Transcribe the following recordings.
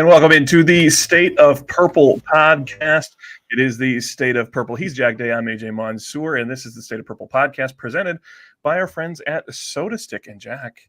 And welcome into the State of Purple podcast. It is the State of Purple. He's Jack Day. I'm AJ Mansour, and this is the State of Purple podcast presented by our friends at SodaStick. And Jack,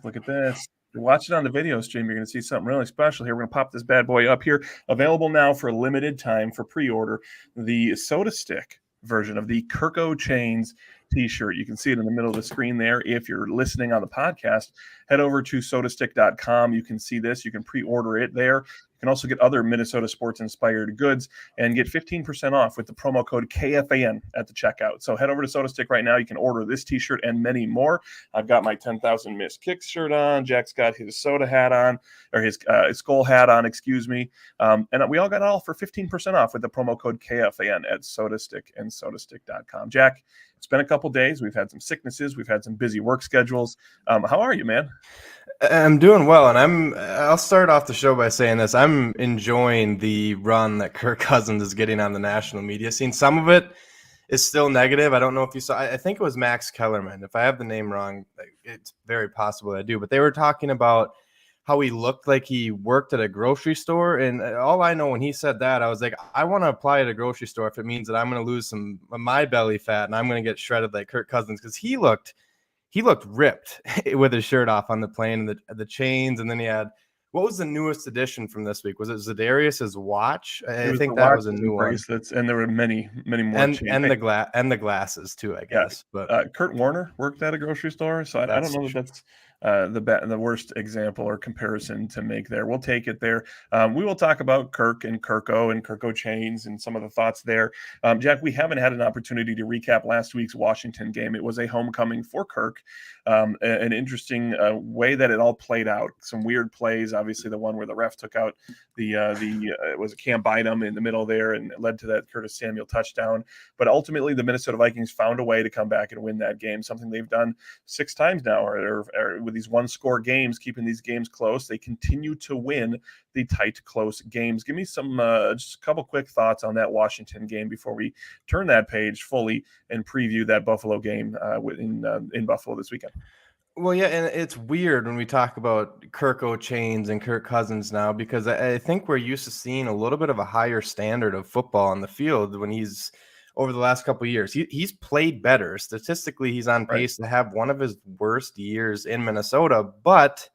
look at this. If you're watching on the video stream, you're going to see something really special here. We're going to pop this bad boy up here. Available now for a limited time for pre-order. The SodaStick version of the Kirko Chainz t-shirt. You can see it in the middle of the screen there. If you're listening on the podcast, head over to sodastick.com. You can see this. You can pre-order it there. You can also get other Minnesota sports inspired goods and get 15% off with the promo code KFAN at the checkout. So head over to SodaStick right now. You can order this t-shirt and many more. I've got my 10,000 Missed Kicks shirt on. Jack's got his soda hat on, or his skull hat on, excuse me. And we all got it all for 15% off with the promo code KFAN at SodaStick and sodastick.com. Jack, it's been a couple days. We've had some sicknesses. We've had some busy work schedules. How are you, man? I'm doing well, and I'll start off the show by saying this. I'm enjoying the run that Kirk Cousins is getting on the national media scene. Some of it is still negative. I don't know if you saw. I think it was Max Kellerman. If I have the name wrong, it's very possible I do. But they were talking about how he looked like he worked at a grocery store. And all I know, when he said that, I was like, I want to apply at a grocery store if it means that I'm going to lose some of my belly fat and I'm going to get shredded like Kirk Cousins, because he looked ripped with his shirt off on the plane, and the chains. And then he had, what was the newest addition from this week? Was it Za'Darius's watch? I think that was a new one. Bracelets, and there were many more. And the glasses too, I guess. Yeah. But Kurt Warner worked at a grocery store, so I don't know if that's the worst example or comparison to make there. We'll take it there. We will talk about Kirk and Kirko and Kirko Chainz and some of the thoughts there. Jack, we haven't had an opportunity to recap last week's Washington game. It was a homecoming for Kirk. An interesting way that it all played out. Some weird plays. Obviously, the one where the ref took out it was a Cam Bynum in the middle there, and it led to that Curtis Samuel touchdown. But ultimately, the Minnesota Vikings found a way to come back and win that game. Something they've done 6 times now, or with these one-score games, keeping these games close. They continue to win the tight, close games. Give me some just a couple quick thoughts on that Washington game before we turn that page fully and preview that Buffalo game in Buffalo this weekend. Well, yeah, and it's weird when we talk about Kirko Chainz and Kirk Cousins now, because I think we're used to seeing a little bit of a higher standard of football on the field when he's over the last couple of years. He's played better. Statistically, he's on pace to have one of his worst years in Minnesota. But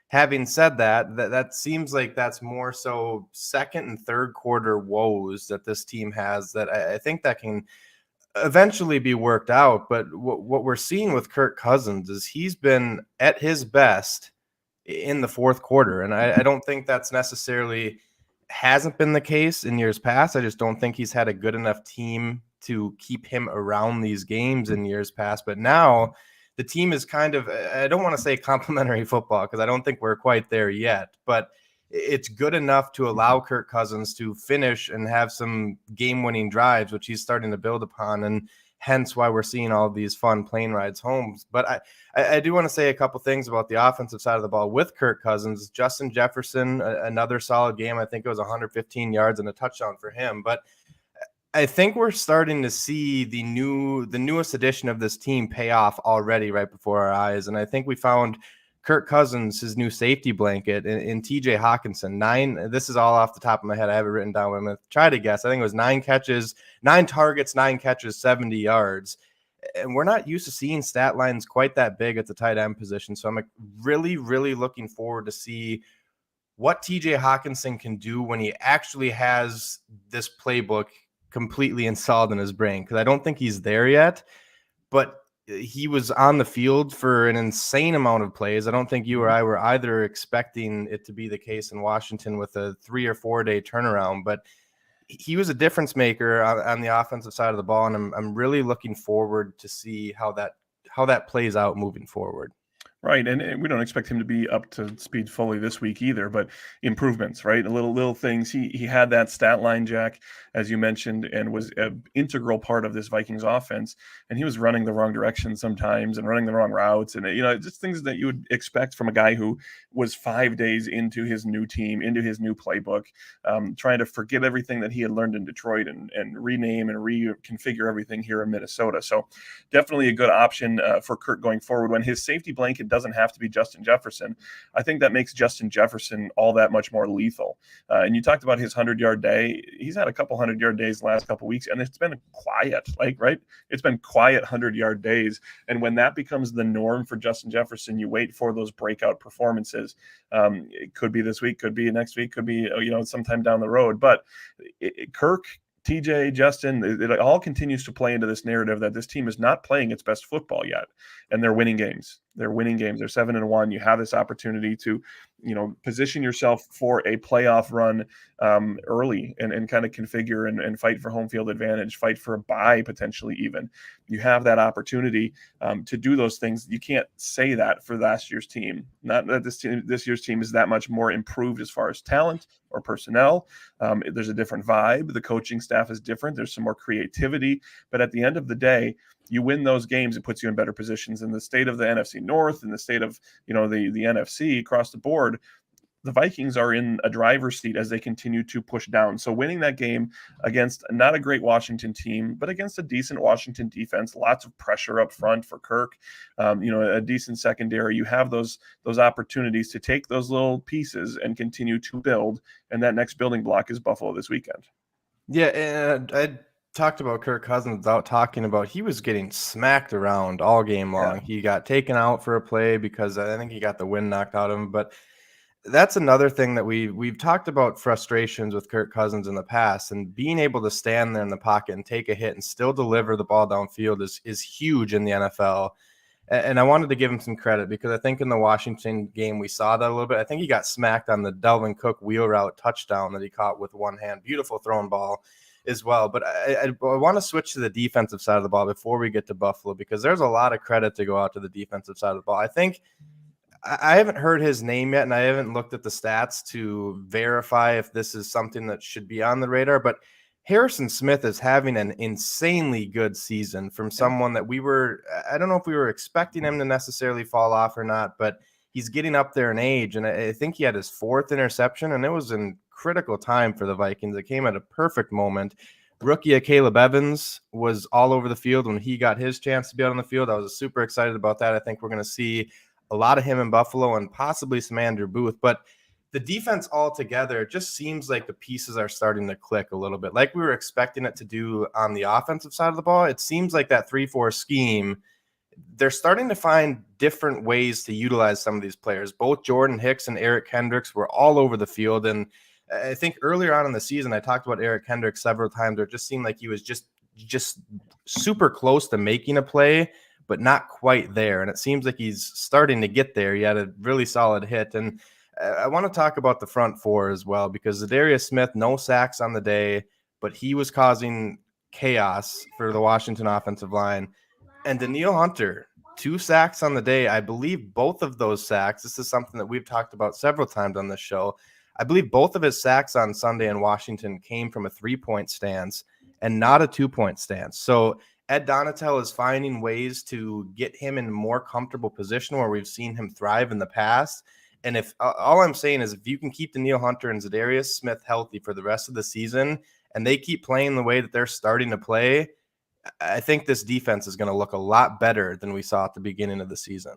having said that, that seems like that's more so second and third quarter woes that this team has, that I think that can eventually be worked out. But what we're seeing with Kirk Cousins is he's been at his best in the fourth quarter. And I don't think that's necessarily hasn't been the case in years past. I just don't think he's had a good enough team to keep him around these games in years past. But now the team is kind of, I don't want to say complimentary football, because I don't think we're quite there yet, but it's good enough to allow Kirk Cousins to finish and have some game-winning drives, which he's starting to build upon, and hence why we're seeing all of these fun plane rides home. But I do want to say a couple things about the offensive side of the ball with Kirk Cousins. Justin Jefferson, another solid game. I think it was 115 yards and a touchdown for him. But I think we're starting to see the newest edition of this team pay off already right before our eyes. And I think we found Kirk Cousins his new safety blanket in TJ Hawkinson. This is all off the top of my head. I have it written down, but I'm going to try to guess. I think it was 9 targets, 9 catches, 70 yards. And we're not used to seeing stat lines quite that big at the tight end position. So I'm really, really looking forward to see what TJ Hawkinson can do when he actually has this playbook completely installed in his brain, because I don't think he's there yet. But he was on the field for an insane amount of plays. I don't think you or I were either expecting it to be the case in Washington with a 3 or 4 day turnaround, but he was a difference maker on the offensive side of the ball. And I'm really looking forward to see how that plays out moving forward. Right, and we don't expect him to be up to speed fully this week either, but improvements, right? Little things. He had that stat line, Jack, as you mentioned, and was an integral part of this Vikings offense. And he was running the wrong direction sometimes and running the wrong routes, and just things that you would expect from a guy who was 5 days into his new team, into his new playbook, trying to forget everything that he had learned in Detroit and rename and reconfigure everything here in Minnesota. So definitely a good option for Kirk going forward. When his safety blanket It doesn't have to be Justin Jefferson. I think that makes Justin Jefferson all that much more lethal. And you talked about his 100-yard day. He's had a couple 100-yard days the last couple weeks, and it's been quiet, right? It's been quiet 100-yard days. And when that becomes the norm for Justin Jefferson, you wait for those breakout performances. It could be this week, could be next week, could be sometime down the road. But Kirk, TJ, Justin, it all continues to play into this narrative that this team is not playing its best football yet, and they're winning games. They're 7-1. You have this opportunity to, position yourself for a playoff run early and kind of configure and fight for home field advantage, fight for a bye potentially even. You have that opportunity to do those things. You can't say that for last year's team. Not that this year's team is that much more improved as far as talent or personnel. There's a different vibe. The coaching staff is different. There's some more creativity. But at the end of the day, you win those games, it puts you in better positions. In the state of the NFC North, in the state of the NFC across the board, the Vikings are in a driver's seat as they continue to push down. So winning that game against not a great Washington team, but against a decent Washington defense, lots of pressure up front for Kirk, a decent secondary. You have those opportunities to take those little pieces and continue to build. And that next building block is Buffalo this weekend. Yeah, and I talked about Kirk Cousins without talking about he was getting smacked around all game long. Yeah. He got taken out for a play because I think he got the wind knocked out of him. But that's another thing that we've talked about, frustrations with Kirk Cousins in the past, and being able to stand there in the pocket and take a hit and still deliver the ball downfield is huge in the NFL. And I wanted to give him some credit because I think in the Washington game we saw that a little bit. I think he got smacked on the Dalvin Cook wheel route touchdown that he caught with one hand. Beautiful thrown ball as well. But I want to switch to the defensive side of the ball before we get to Buffalo, because there's a lot of credit to go out to the defensive side of the ball. I think I haven't heard his name yet, and I haven't looked at the stats to verify if this is something that should be on the radar, but Harrison Smith is having an insanely good season from someone that I don't know if we were expecting him to necessarily fall off or not, but he's getting up there in age. And I think he had his 4th interception, and it was in critical time for the Vikings. It came at a perfect moment. Rookie Caleb Evans was all over the field when he got his chance to be out on the field. I was super excited about that. I think we're going to see a lot of him in Buffalo and possibly some Andrew Booth, but the defense altogether just seems like the pieces are starting to click a little bit, like we were expecting it to do on the offensive side of the ball. It seems like that 3-4 scheme, they're starting to find different ways to utilize some of these players. Both Jordan Hicks and Eric Kendricks were all over the field. And I think earlier on in the season, I talked about Eric Kendricks several times, where it just seemed like he was just super close to making a play, but not quite there. And it seems like he's starting to get there. He had a really solid hit. And I want to talk about the front four as well, because Zadarius Smith, no sacks on the day, but he was causing chaos for the Washington offensive line. And Danielle Hunter, 2 sacks on the day. I believe both of those sacks, this is something that we've talked about several times on this show, I believe both of his sacks on Sunday in Washington came from a 3-point stance and not a 2-point stance. So Ed Donatel is finding ways to get him in a more comfortable position where we've seen him thrive in the past. And if all I'm saying is, if you can keep Danielle Hunter and Zadarius Smith healthy for the rest of the season, and they keep playing the way that they're starting to play, I think this defense is going to look a lot better than we saw at the beginning of the season.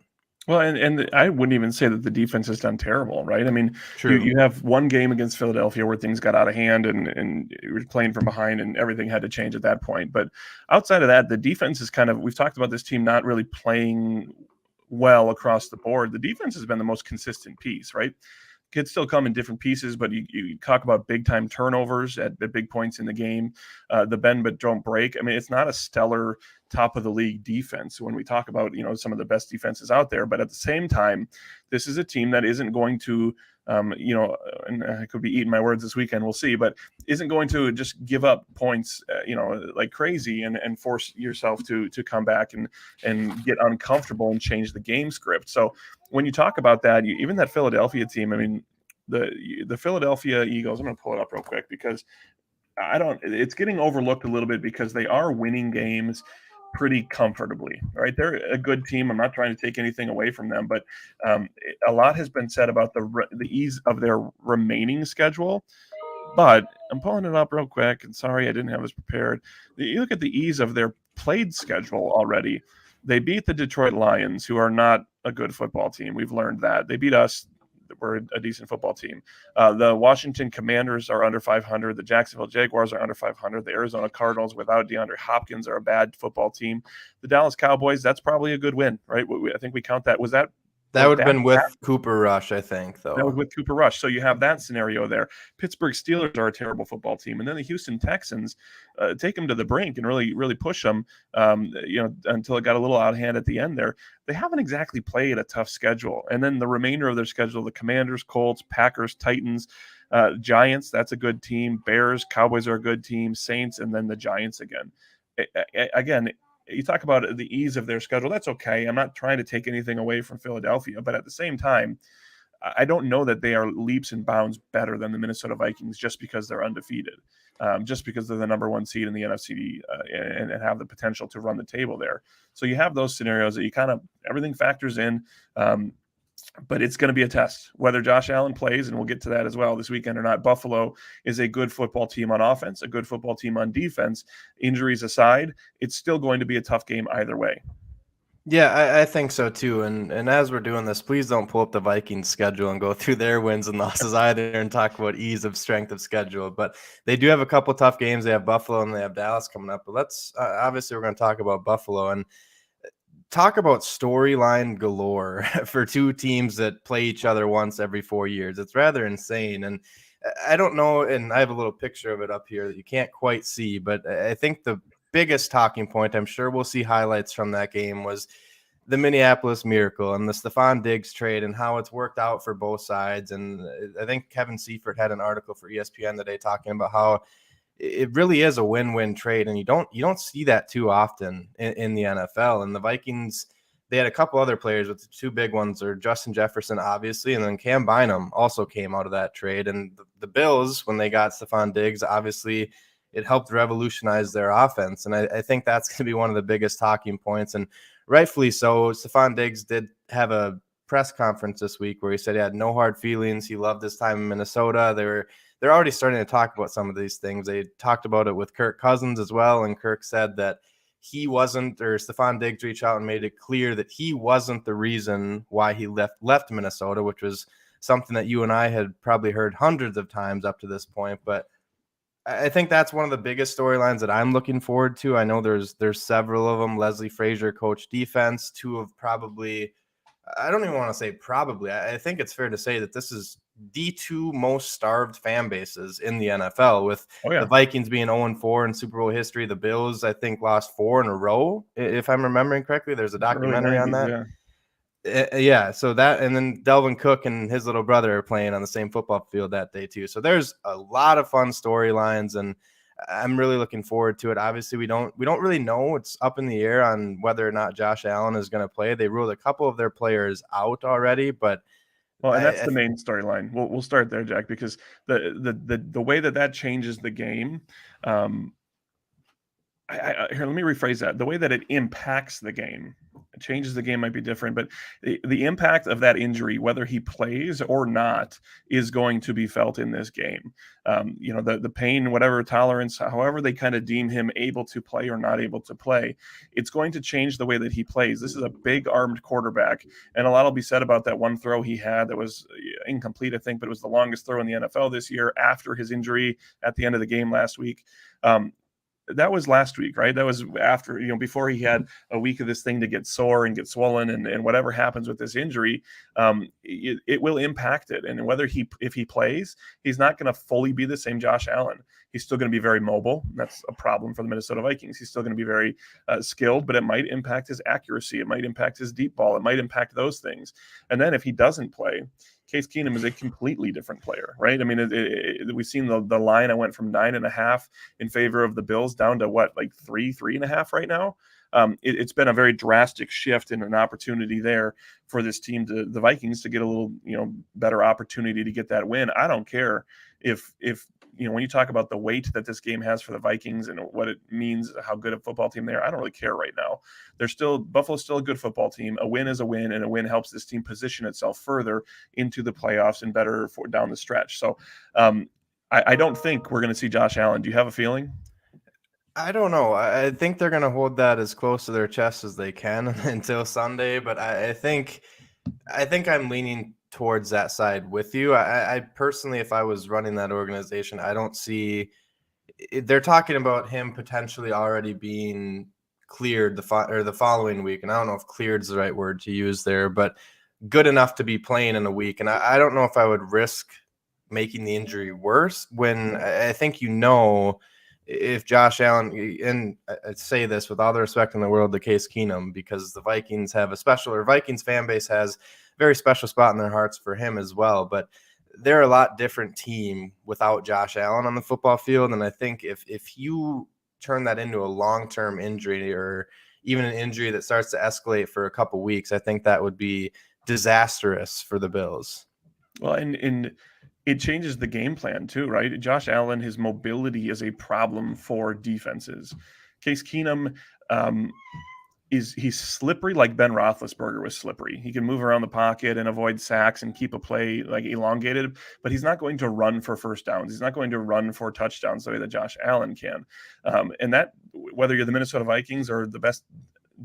Well, and I wouldn't even say that the defense has done terrible, right? I mean, you have one game against Philadelphia where things got out of hand and you were playing from behind and everything had to change at that point. But outside of that, the defense is we've talked about this team not really playing well across the board. The defense has been the most consistent piece, right? Could still come in different pieces, but you talk about big-time turnovers at big points in the game, the bend but don't break. I mean, it's not a stellar top-of-the-league defense when we talk about, some of the best defenses out there. But at the same time, this is a team that isn't going to, and I could be eating my words this weekend, we'll see, but isn't going to just give up points, like crazy and force yourself to come back and get uncomfortable and change the game script. So when you talk about that, even that Philadelphia team, I mean, the Philadelphia Eagles, I'm going to pull it up real quick because it's getting overlooked a little bit because they are winning games pretty comfortably, right? They're a good team. I'm not trying to take anything away from them, but a lot has been said about the ease of their remaining schedule. But I'm pulling it up real quick, and sorry I didn't have this prepared. You look at the ease of their played schedule already. They beat the Detroit Lions, who are not a good football team. We've learned that. They beat us. We're a decent football team. The Washington Commanders are under 500. The Jacksonville Jaguars are under 500. The Arizona Cardinals without DeAndre Hopkins are a bad football team. The Dallas Cowboys, that's probably a good win, right? I think we count that. Was that That would have been with Cooper Rush, I think, though. That was with Cooper Rush. So you have that scenario there. Pittsburgh Steelers are a terrible football team. And then the Houston Texans take them to the brink and really, really push them, until it got a little out of hand at the end there. They haven't exactly played a tough schedule. And then the remainder of their schedule, the Commanders, Colts, Packers, Titans, Giants, that's a good team. Bears, Cowboys are a good team. Saints, and then the Giants again. Again, you talk about the ease of their schedule. That's okay. I'm not trying to take anything away from Philadelphia, but at the same time, I don't know that they are leaps and bounds better than the Minnesota Vikings just because they're undefeated, just because they're the number one seed in the NFC and have the potential to run the table there. So you have those scenarios that you kind of everything factors in. But it's going to be a test whether Josh Allen plays, and we'll get to that as well this weekend or not. Buffalo is a good football team on offense, a good football team on defense. Injuries aside, it's still going to be a tough game either way. Yeah, I think so too. And as we're doing this, please don't pull up the Vikings schedule and go through their wins and losses either and talk about ease of strength of schedule. But they do have a couple tough games. They have Buffalo and they have Dallas coming up. But let's obviously we're going to talk about Buffalo and talk about storyline galore for two teams that play each other once every 4 years. It's rather insane. And I don't know, and I have a little picture of it up here that you can't quite see, but I think the biggest talking point, I'm sure we'll see highlights from that game, was the Minneapolis Miracle and the Stephon Diggs trade and how it's worked out for both sides. And I think Kevin Seifert had an article for ESPN today talking about how it really is a win-win trade, and you don't see that too often in the NFL. And the Vikings, they had a couple other players, but the two big ones are Justin Jefferson, obviously, and then Cam Bynum also came out of that trade. And the Bills, when they got Stephon Diggs, obviously it helped revolutionize their offense. And I think that's going to be one of the biggest talking points, and rightfully so. Stephon Diggs did have a press conference this week where he said he had no hard feelings. He loved his time in Minnesota. They're already starting to talk about some of these things. They talked about it with Kirk Cousins as well, and Kirk said that he wasn't, or Stephon Diggs reached out and made it clear that he wasn't the reason why he left Minnesota, which was something that you and I had probably heard hundreds of times up to this point. But I think that's one of the biggest storylines that I'm looking forward to. I know there's several of them. Leslie Frazier coached defense, two of probably, I don't even want to say probably, I think it's fair to say that this is the two most starved fan bases in the NFL, with the Vikings being 0-4 in Super Bowl history. The Bills, I think, lost 4 in a row, if I'm remembering correctly. There's a documentary on that. Yeah, so that, and then Delvin Cook and his little brother are playing on the same football field that day too. So there's a lot of fun storylines, and I'm really looking forward to it. Obviously, we don't really know. It's up in the air on whether or not Josh Allen is going to play. They ruled a couple of their players out already, but and that's the main storyline. We'll start there, Jack, because the way that changes the game. Here, let me rephrase that. The way that it impacts the game, it changes the game might be different, but the impact of that injury, whether he plays or not, is going to be felt in this game. The pain, whatever tolerance, however they kind of deem him able to play or not able to play, it's going to change the way that he plays. This is a big armed quarterback, and a lot will be said about that one throw he had that was incomplete, I think, but it was the longest throw in the NFL this year after his injury at the end of the game last week. That was last week, right? That was after, before he had a week of this thing to get sore and get swollen, and whatever happens with this injury, it will impact it. And if he plays, he's not going to fully be the same Josh Allen. He's still going to be very mobile. That's a problem for the Minnesota Vikings. He's still going to be very skilled, but it might impact his accuracy. It might impact his deep ball. It might impact those things. And then if he doesn't play, Case Keenum is a completely different player, right? I mean, we've seen the line. I went from 9.5 in favor of the Bills down to what, like 3.5 right now. It's been a very drastic shift and an opportunity there for this team, the Vikings, to get a little, better opportunity to get that win. I don't care if when you talk about the weight that this game has for the Vikings and what it means, how good a football team they are, I don't really care right now. Buffalo's still a good football team. A win is a win, and a win helps this team position itself further into the playoffs and better for down the stretch. So I don't think we're going to see Josh Allen. Do you have a feeling? I don't know. I think they're going to hold that as close to their chest as they can until Sunday. But I think I'm leaning towards that side with you. I personally, if I was running that organization, I don't see. They're talking about him potentially already being cleared the following week, and I don't know if "cleared" is the right word to use there, but good enough to be playing in a week. And I don't know if I would risk making the injury worse when I think if Josh Allen, and I say this with all the respect in the world to Case Keenum, because the Vikings have Vikings fan base has a very special spot in their hearts for him as well. But they're a lot different team without Josh Allen on the football field. And I think if you turn that into a long-term injury or even an injury that starts to escalate for a couple weeks, I think that would be disastrous for the Bills. Well, and it changes the game plan too, right? Josh Allen, his mobility is a problem for defenses. Case Keenum, um, he's slippery like Ben Roethlisberger was slippery. He can move around the pocket and avoid sacks and keep a play like elongated, but he's not going to run for first downs. He's not going to run for touchdowns the way that Josh Allen can. And that, whether you're the Minnesota Vikings or the best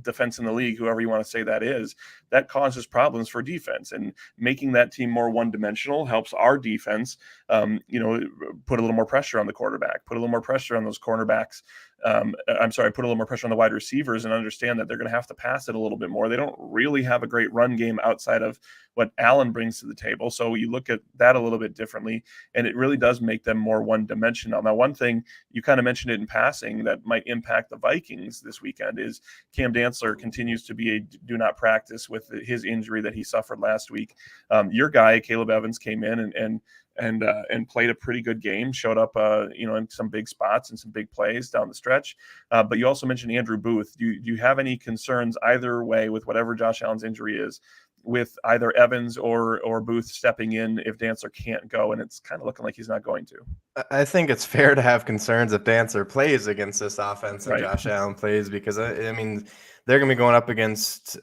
defense in the league, whoever you want to say that is, that causes problems for defense. And making that team more one-dimensional helps our defense, put a little more pressure on the quarterback, put a little more pressure on those cornerbacks. Put a little more pressure on the wide receivers and understand that they're going to have to pass it a little bit more. They don't really have a great run game outside of what Allen brings to the table. So you look at that a little bit differently, and it really does make them more one-dimensional. Now, one thing you kind of mentioned it in passing that might impact the Vikings this weekend is Cam Dantzler continues to be a do not practice with his injury that he suffered last week. Your guy, Caleb Evans, came in and played a pretty good game, showed up, in some big spots and some big plays down the stretch. But you also mentioned Andrew Booth. Do you have any concerns either way with whatever Josh Allen's injury is, with either Evans or Booth stepping in if Dantzler can't go? And it's kind of looking like he's not going to. I think it's fair to have concerns if Dantzler plays against this offense and Right. Josh Allen plays, because I mean, they're going to be going up against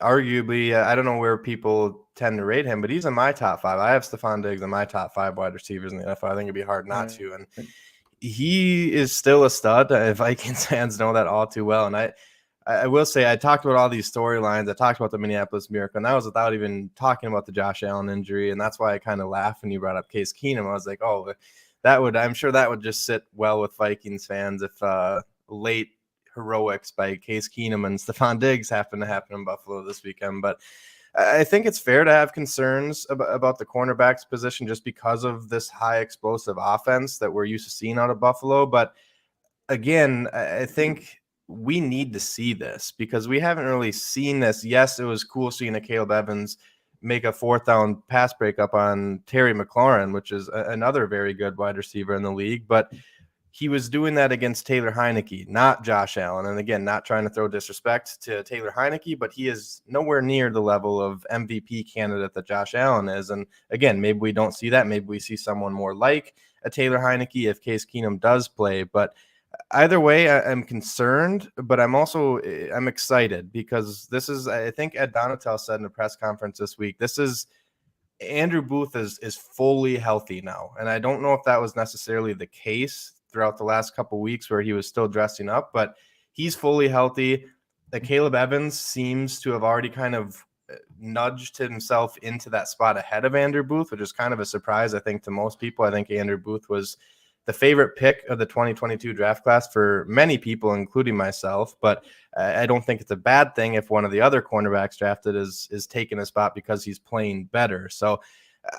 arguably, I don't know where people tend to rate him, but he's in my top 5. I have Stephon Diggs in my top 5 wide receivers in the NFL. I think it'd be hard not to. And he is still a stud. Vikings fans know that all too well. And I will say, I talked about all these storylines. I talked about the Minneapolis Miracle, and that was without even talking about the Josh Allen injury. And that's why I kind of laughed when you brought up Case Keenum. I was like, oh, I'm sure that would just sit well with Vikings fans if late heroics by Case Keenum and Stephon Diggs happen to happen in Buffalo this weekend. But I think it's fair to have concerns about the cornerbacks position just because of this high explosive offense that we're used to seeing out of Buffalo. But again, I think we need to see this because we haven't really seen this. Yes, it was cool seeing a Caleb Evans make a 4th down pass breakup on Terry McLaurin, which is another very good wide receiver in the league. But he was doing that against Taylor Heineke, not Josh Allen. And again, not trying to throw disrespect to Taylor Heineke, but he is nowhere near the level of MVP candidate that Josh Allen is. And again, maybe we don't see that. Maybe we see someone more like a Taylor Heineke if Case Keenum does play. But either way, I'm concerned, but I'm excited because this is, I think Ed Donatel said in a press conference this week, Andrew Booth is fully healthy now. And I don't know if that was necessarily the case throughout the last couple of weeks where he was still dressing up, but he's fully healthy. Caleb Evans seems to have already kind of nudged himself into that spot ahead of Andrew Booth, which is kind of a surprise, I think, to most people. I think Andrew Booth was the favorite pick of the 2022 draft class for many people, including myself. But I don't think it's a bad thing if one of the other cornerbacks drafted is taking a spot because he's playing better. So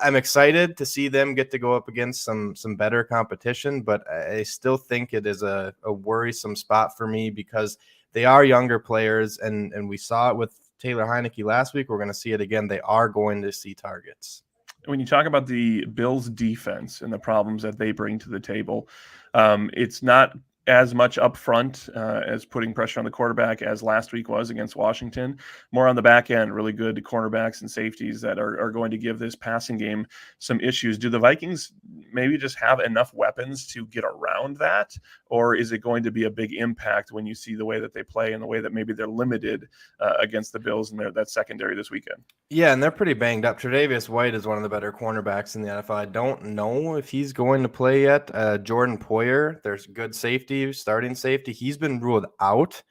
I'm excited to see them get to go up against some better competition, but I still think it is a worrisome spot for me because they are younger players, and we saw it with Taylor Heineke last week. We're going to see it again. They are going to see targets. When you talk about the Bills' defense and the problems that they bring to the table, it's not as much up front as putting pressure on the quarterback as last week was against Washington. More on the back end, really good cornerbacks and safeties that are going to give this passing game some issues. Do the Vikings maybe just have enough weapons to get around that? Or is it going to be a big impact when you see the way that they play and the way that maybe they're limited against the Bills and that secondary this weekend? Yeah, and they're pretty banged up. Tre'Davious White is one of the better cornerbacks in the NFL. I don't know if he's going to play yet. Jordan Poyer, there's good safety. starting safety. He's been ruled out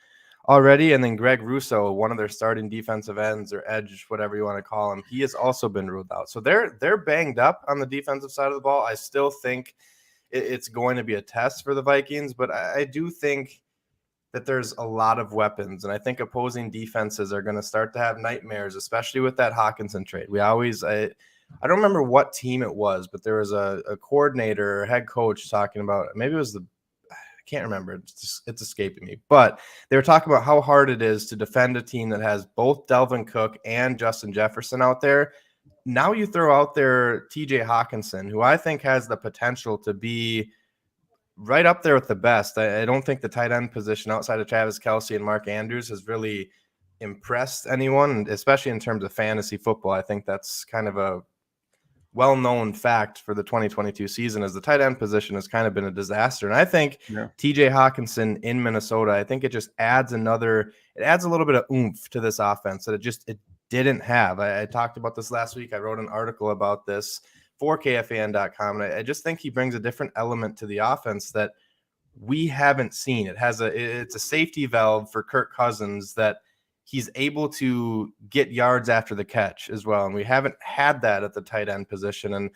already. And then Greg Russo, one of their starting defensive ends or edge, whatever you want to call him, he has also been ruled out. So they're banged up on the defensive side of the ball. I still think it's going to be a test for the Vikings, but I do think that there's a lot of weapons, and I think opposing defenses are going to start to have nightmares, especially with that Hawkinson trade. I don't remember what team it was, but there was a coordinator or head coach talking about, maybe it was I can't remember. It's escaping me, but they were talking about how hard it is to defend a team that has both Dalvin Cook and Justin Jefferson out there. Now you throw out there TJ Hawkinson, who I think has the potential to be right up there with the best. I don't think the tight end position outside of Travis Kelce and Mark Andrews has really impressed anyone, especially in terms of fantasy football. I think that's kind of a well-known fact for the 2022 season, as the tight end position has kind of been a disaster. And I think TJ Hawkinson in Minnesota, I think it just adds a little bit of oomph to this offense that it didn't have. I talked about this last week. I wrote an article about this for KFAN.com, and I just think he brings a different element to the offense that we haven't seen. It's a safety valve for Kirk Cousins that he's able to get yards after the catch as well, and we haven't had that at the tight end position. And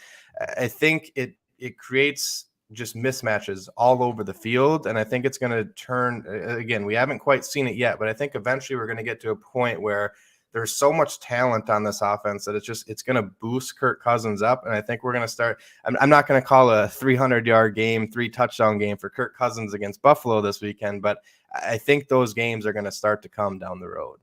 I think it creates just mismatches all over the field, and I think it's going to turn, again, we haven't quite seen it yet, but I think eventually we're going to get to a point where there's so much talent on this offense that it's going to boost Kirk Cousins up. And I think we're going to start, I'm not going to call a 300-yard game, 3-touchdown game for Kirk Cousins against Buffalo this weekend, but I think those games are going to start to come down the road.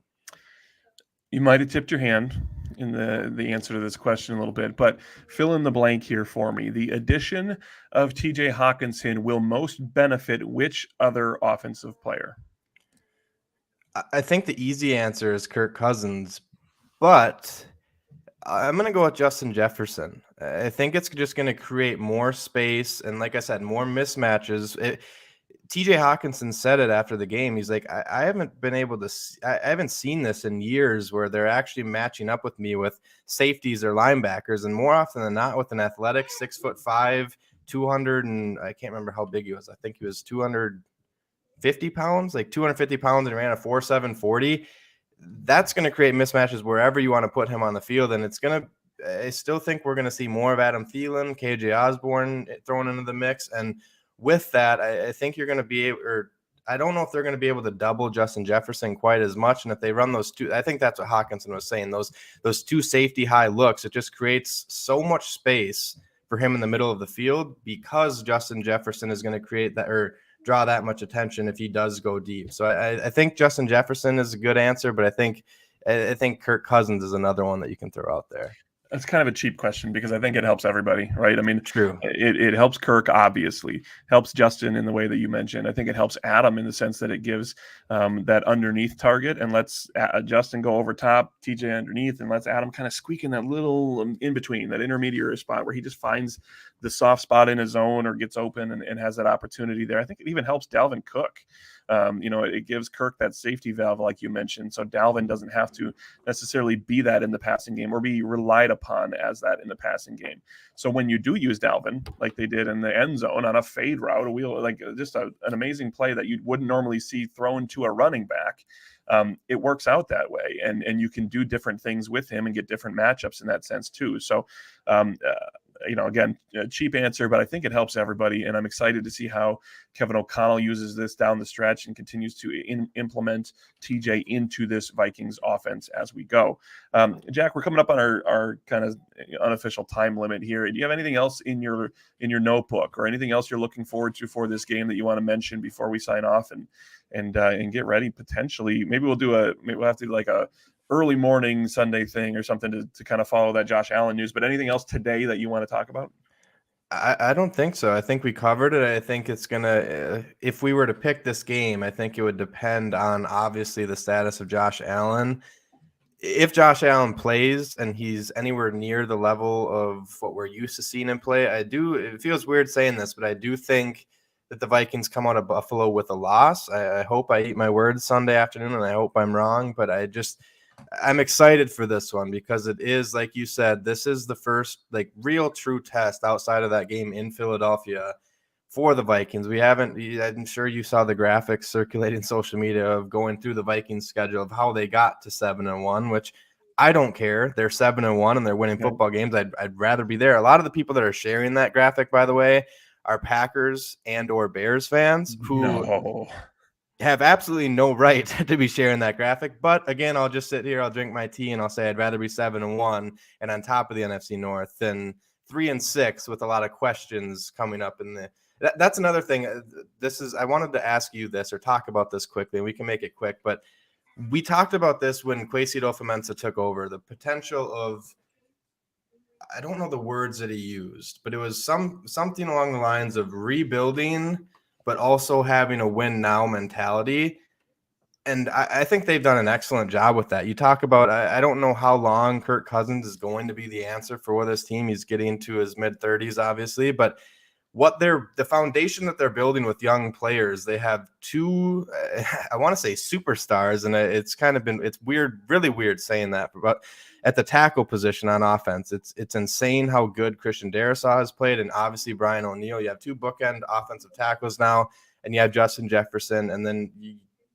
You might have tipped your hand in the answer to this question a little bit, but fill in the blank here for me. The addition of TJ Hawkinson will most benefit which other offensive player? I think the easy answer is Kirk Cousins, but I'm going to go with Justin Jefferson. I think it's just going to create more space and, like I said, more mismatches. TJ Hawkinson said it after the game. He's like, I haven't been able to – I haven't seen this in years where they're actually matching up with me with safeties or linebackers, and more often than not with an athletic 6'5", 200, and I can't remember how big he was. I think he was 250 pounds, like 250 pounds, and ran a 4.7 40. That's going to create mismatches wherever you want to put him on the field. And I still think we're going to see more of Adam Thielen, KJ Osborne thrown into the mix. And with that, I think you're going to be able, or I don't know if they're going to be able to double Justin Jefferson quite as much. And if they run those two, I think that's what Hawkinson was saying, those two safety high looks, it just creates so much space for him in the middle of the field, because Justin Jefferson is going to create that, or draw that much attention if he does go deep. So I think Justin Jefferson is a good answer, but I think Kirk Cousins is another one that you can throw out there. That's kind of a cheap question because I think it helps everybody, right? I mean, true. It helps Kirk, obviously, helps Justin in the way that you mentioned. I think it helps Adam in the sense that it gives that underneath target and lets Justin go over top, TJ underneath, and lets Adam kind of squeak in that little in between, that intermediary spot where he just finds the soft spot in his zone or gets open and has that opportunity there. I think it even helps Dalvin Cook. It gives Kirk that safety valve, like you mentioned, so Dalvin doesn't have to necessarily be that in the passing game or be relied upon as that in the passing game. So when you do use Dalvin, like they did in the end zone on a fade route, an amazing play that you wouldn't normally see thrown to a running back, it works out that way, and you can do different things with him and get different matchups in that sense too. So again, a cheap answer, but I think it helps everybody. And I'm excited to see how Kevin O'Connell uses this down the stretch and continues to implement TJ into this Vikings offense as we go. Jack, we're coming up on our kind of unofficial time limit here. Do you have anything else in your notebook or anything else you're looking forward to for this game that you want to mention before we sign off and get ready? Potentially, maybe we'll have to do like a early morning Sunday thing or something to kind of follow that Josh Allen news. But anything else today that you want to talk about? I don't think so. I think we covered it. I think it's going to, if we were to pick this game, I think it would depend on obviously the status of Josh Allen. If Josh Allen plays and he's anywhere near the level of what we're used to seeing him play, it feels weird saying this, but I do think that the Vikings come out of Buffalo with a loss. I hope I eat my words Sunday afternoon, and I hope I'm wrong, but I'm excited for this one because it is, like you said, this is the first like real true test outside of that game in Philadelphia for the Vikings. I'm sure you saw the graphics circulating social media of going through the Vikings schedule of how they got to 7-1, which I don't care. They're 7-1 and they're winning football games. I'd rather be there. A lot of the people that are sharing that graphic, by the way, are Packers and or Bears fans who have absolutely no right to be sharing that graphic. But again, I'll just sit here, I'll drink my tea, and I'll say I'd rather be 7-1 and on top of the NFC North than 3-6 with a lot of questions coming up in the. That's another thing. I wanted to ask you this or talk about this quickly, and we can make it quick. But we talked about this when Kwesi Adofo-Mensah took over. The potential of, I don't know the words that he used, but it was something along the lines of rebuilding, but also having a win now mentality. And I think they've done an excellent job with that. You talk about, I don't know how long Kirk Cousins is going to be the answer for this team. He's getting to his mid-30s, obviously, but the foundation that they're building with young players, they have two, I want to say superstars, and it's weird, really weird saying that, but at the tackle position on offense, it's insane how good Christian Darrisaw has played, and obviously Brian O'Neill. You have two bookend offensive tackles now, and you have Justin Jefferson, and then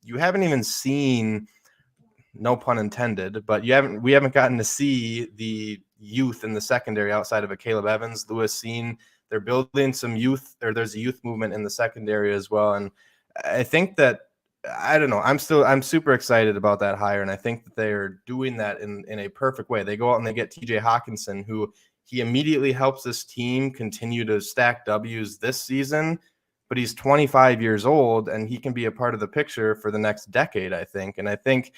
you haven't even seen, no pun intended, but we haven't gotten to see the youth in the secondary outside of a Caleb Evans, Lewis Cine. They're building some youth, or there's a youth movement in the secondary as well. And I think that, I don't know, I'm super excited about that hire. And I think that they're doing that in a perfect way. They go out and they get TJ Hawkinson, who he immediately helps this team continue to stack W's this season, but he's 25 years old and he can be a part of the picture for the next decade, I think. And I think,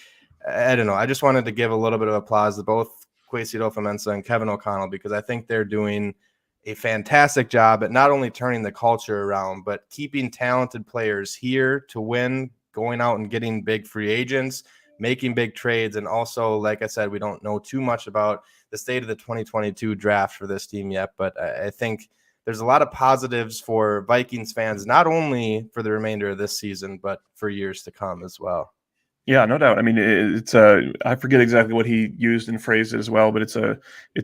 I don't know, I just wanted to give a little bit of applause to both Kwesi Adofo-Mensah and Kevin O'Connell, because I think they're doing a fantastic job at not only turning the culture around, but keeping talented players here to win, going out and getting big free agents, making big trades. And also, like I said, we don't know too much about the state of the 2022 draft for this team yet, but I think there's a lot of positives for Vikings fans, not only for the remainder of this season, but for years to come as well. Yeah, no doubt. I mean, it's I forget exactly what he used and phrased it as well, but it's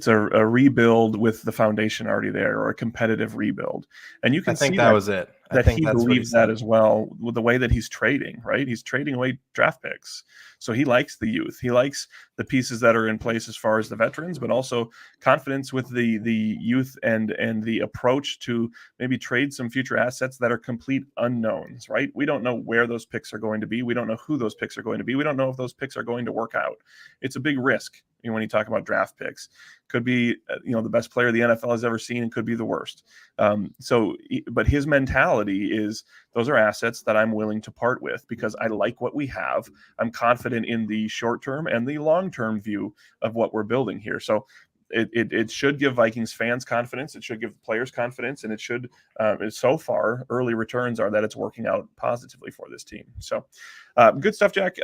a rebuild with the foundation already there, or a competitive rebuild. And you can see that was it. That he believes that as well with the way that he's trading, right? He's trading away draft picks. So he likes the youth. He likes the pieces that are in place as far as the veterans, but also confidence with the youth and the approach to maybe trade some future assets that are complete unknowns, right? We don't know where those picks are going to be. We don't know who those picks are going to be. We don't know if those picks are going to work out. It's a big risk. When you talk about draft picks, could be the best player the NFL has ever seen, and could be the worst. But his mentality is, those are assets that I'm willing to part with because I like what we have. I'm confident in the short term and the long term view of what we're building here. So it should give Vikings fans confidence. It should give players confidence, and it should. So far, early returns are that it's working out positively for this team. So, good stuff, Jack.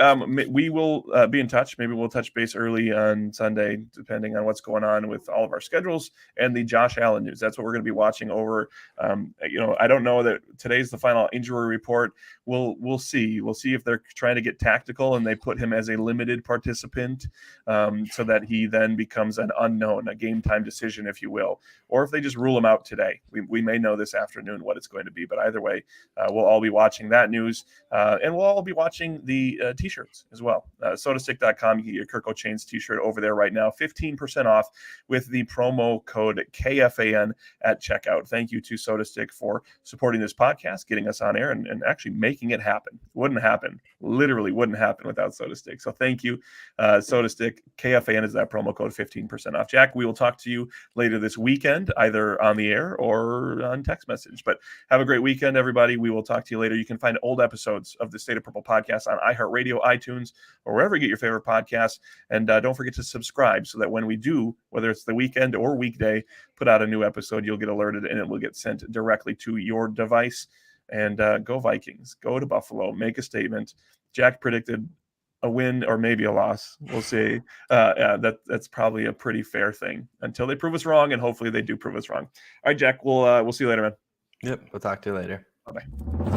We will be in touch. Maybe we'll touch base early on Sunday, depending on what's going on with all of our schedules and the Josh Allen news. That's what we're going to be watching over. I don't know that today's the final injury report. We'll see. We'll see if they're trying to get tactical and they put him as a limited participant, so that he then becomes an unknown, a game time decision, if you will, or if they just rule him out today. We may know this afternoon what it's going to be, but either way, we'll all be watching that news, and we'll all be watching the t-shirts as well. Sodastick.com, you get your Kirko Chainz t-shirt over there right now, 15% off with the promo code KFAN at checkout. Thank you to SodaStick for supporting this podcast, getting us on air, and actually making it happen. Literally wouldn't happen without SodaStick. So thank you, SodaStick. KFAN is that promo code, 15% off. Jack, we will talk to you later this weekend, either on the air or on text message. But have a great weekend, everybody. We will talk to you later. You can find old episodes of the State of Purple podcast on iHeartRadio, iTunes, or wherever you get your favorite podcasts. And don't forget to subscribe so that when we do, whether it's the weekend or weekday, put out a new episode, you'll get alerted and it will get sent directly to your device. And go Vikings. Go to Buffalo. Make a statement. Jack predicted a win or maybe a loss. We'll see. That's probably a pretty fair thing until they prove us wrong, and hopefully they do prove us wrong. All right, Jack, we'll see you later, man. Yep, we'll talk to you later. Bye-bye.